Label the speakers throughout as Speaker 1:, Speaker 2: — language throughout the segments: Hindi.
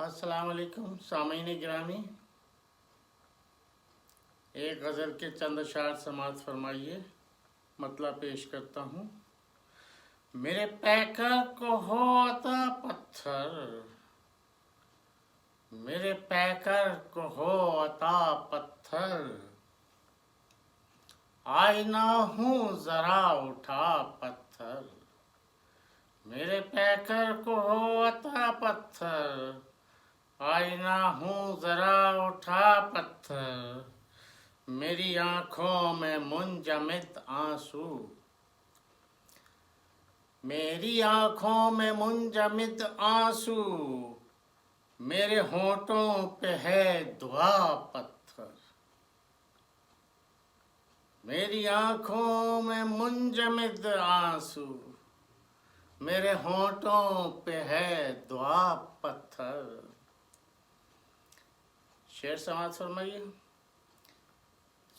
Speaker 1: अस्सलाम वालेकुम सामीन गिरामी। एक गज़ल के चंद अशार समाअत फरमाइए। मतलब पेश करता हूँ। मेरे पैकर को होता पत्थर, मेरे पैकर को होता पत्थर, आईना हूँ ज़रा उठा पत्थर। मेरे पैकर को होता पत्थर, आईना हूँ ज़रा उठा पत्थर। मेरी आँखों में मुंजमद आंसू, मेरी आँखों में मुंजमद आंसू, मेरे होंठों पे है दुआ पत्थर। मेरी आँखों में मुंजमद आंसू, मेरे होंठों पे है दुआ पत्थर। शेर समाअत फरमाइए।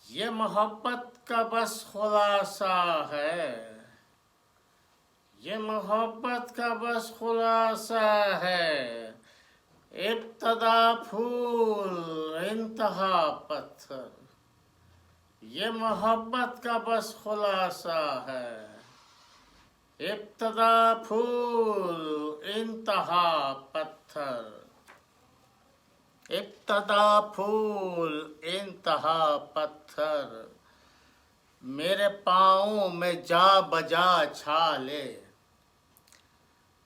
Speaker 1: ये मोहब्बत का बस खुलासा है, ये मोहब्बत का बस खुलासा है। इब्तदा फूल इंतहा पत्थर, ये मोहब्बत का बस खुलासा है। इब्तदा फूल इंतहा पत्थर, इब्तदा फूल इंतहा पत्थर। मेरे पाँव में जा बजा छाले,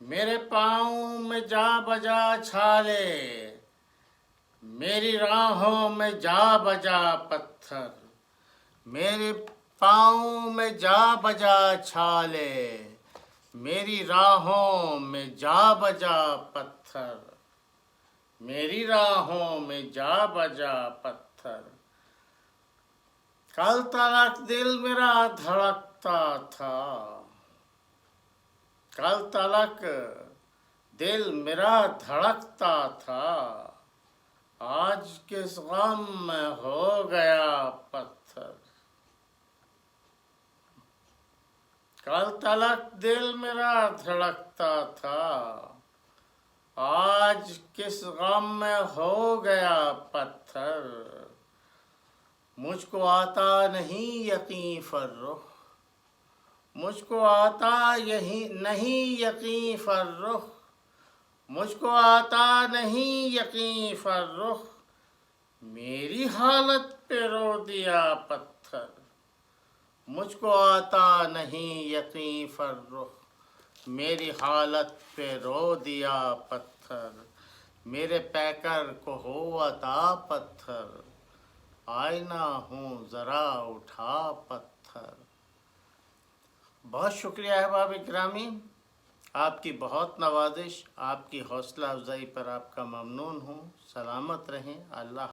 Speaker 1: मेरे पाँव में जा बजा छाले, मेरी राहों में जा बजा पत्थर। मेरे पाँव में जा बजा छाले, मेरी राहों में जा बजा पत्थर। मेरी राहों में जा बजा पत्थर। कल तलक दिल मेरा धड़कता था, कल तलक दिल मेरा धड़कता था, आज किस गम में हो गया पत्थर। कल तलक दिल मेरा धड़कता था, आज किस गम में हो गया पत्थर। मुझको आता नहीं यकीन फर्रुख, मुझको आता यही नहीं यकीन फर्रुख, मुझको आता नहीं यकीन फर्रुख। मेरी हालत पे रो दिया पत्थर, मुझको आता नहीं यकीन फर्रुख। मेरी हालत पे रो दिया पत्थर। मेरे पैकर को होता पत्थर, आईना हूँ ज़रा उठा पत्थर। बहुत शुक्रिया अहबाब इकरामी, आपकी बहुत नवाजिश, आपकी हौसला अफजाई पर आपका ममनून हूँ। सलामत रहें। अल्लाह